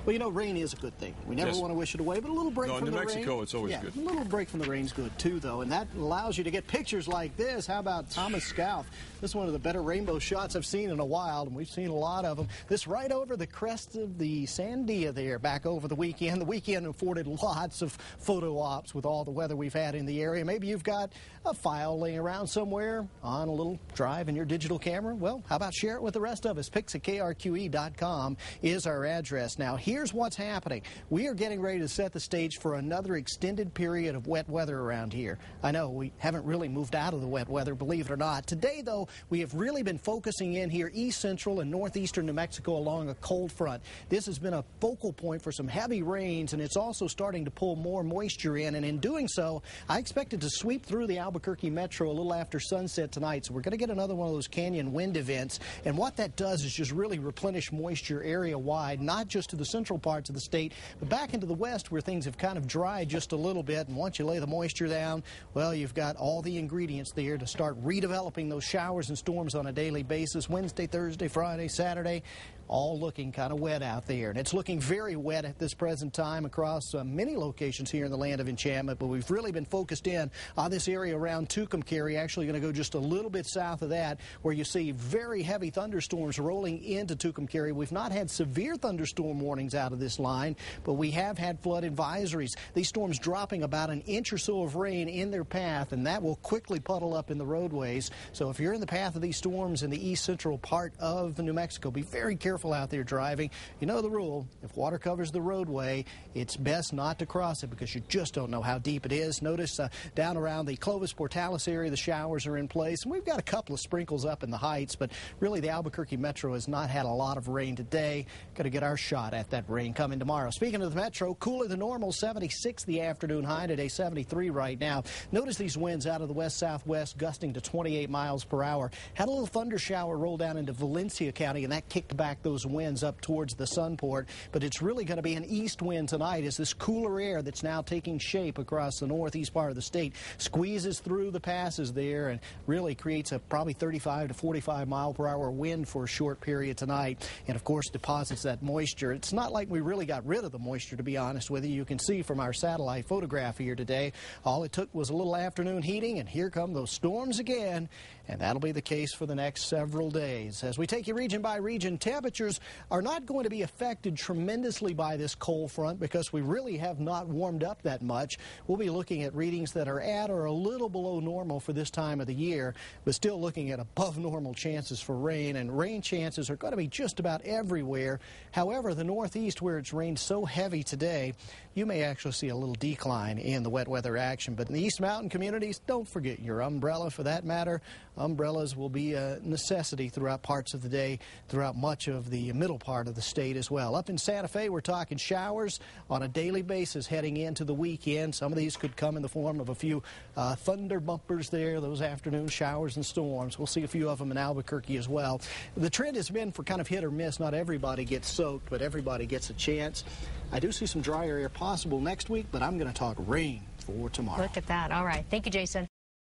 Well, you know, rain is a good thing. We never want to wish it away, but a little break from the rain. No, in New Mexico, it's always good. A little break from the rain's good, too, though, and that allows you to get pictures like this. How about Thomas Scouth? This is one of the better rainbow shots I've seen in a while, and we've seen a lot of them. This right over the crest of the Sandia there back over the weekend. The weekend afforded lots of photo ops with all the weather we've had in the area. Maybe you've got a file laying around somewhere on a little drive in your digital camera. Well, how about share it with the rest of us? Pics at KRQE.com is our address. Now, here's what's happening. We are getting ready to set the stage for another extended period of wet weather around here. I know we haven't really moved out of the wet weather, believe it or not. Today, though, we have really been focusing in here east central and northeastern New Mexico along a cold front. This has been a focal point for some heavy rains, and it's also starting to pull more moisture in. And in doing so, I expect it to sweep through the Albuquerque metro a little after sunset tonight. So we're going to get another one of those canyon wind events. And what that does is just really replenish moisture area-wide, not just to the central parts of the state, but back into the west where things have kind of dried just a little bit. And once you lay the moisture down, well, you've got all the ingredients there to start redeveloping those showers and storms on a daily basis. Wednesday, Thursday, Friday, Saturday, all looking kind of wet out there. And it's looking very wet at this present time across many locations here in the land of enchantment, but we've really been focused in on this area around Tucumcari, actually going to go just a little bit south of that, where you see very heavy thunderstorms rolling into Tucumcari. We've not had severe thunderstorm warnings out of this line, but we have had flood advisories. These storms dropping about an inch or so of rain in their path, and that will quickly puddle up in the roadways. So if you're in the path of these storms in the east central part of New Mexico, be very careful out there driving. You know the rule. If water covers the roadway, it's best not to cross it because you just don't know how deep it is. Notice down around the Clovis Portales area, the showers are in place, and we've got a couple of sprinkles up in the heights, but really the Albuquerque metro has not had a lot of rain today. Got to get our shot at that rain coming tomorrow. Speaking of the metro, cooler than normal, 76 the afternoon high today, 73 right now. Notice these winds out of the west-southwest gusting to 28 miles per hour. Had a little thunder shower roll down into Valencia County, and that kicked back those winds up towards the Sunport. But it's really going to be an east wind tonight as this cooler air that's now taking shape across the northeast part of the state squeezes through the passes there and really creates a probably 35 to 45 mile per hour wind for a short period tonight, and of course deposits that moisture. It's not like we really got rid of the moisture, to be honest with you. You can see from our satellite photograph here today, all it took was a little afternoon heating, and here come those storms again, and that'll be the case for the next several days. As we take you region by region, temperatures are not going to be affected tremendously by this cold front because we really have not warmed up that much. We'll be looking at readings that are at or a little below normal for this time of the year, but still looking at above normal chances for rain, and rain chances are going to be just about everywhere. However, the northeast, where it's rained so heavy today, you may actually see a little decline in the wet weather action. But in the East Mountain communities, don't forget your umbrella for that matter. Umbrellas will be a necessity throughout parts of the day, throughout much of the middle part of the state as well. Up in Santa Fe, we're talking showers on a daily basis heading into the weekend. Some of these could come in the form of a few thunder bumpers there, those afternoon showers and storms. We'll see a few of them in Albuquerque as well. The trend has been for kind of hit or miss. Not everybody gets soaked, but everybody gets a chance. I do see some drier air possible next week, but I'm going to talk rain for tomorrow. Look at that. All right. Thank you, Jason.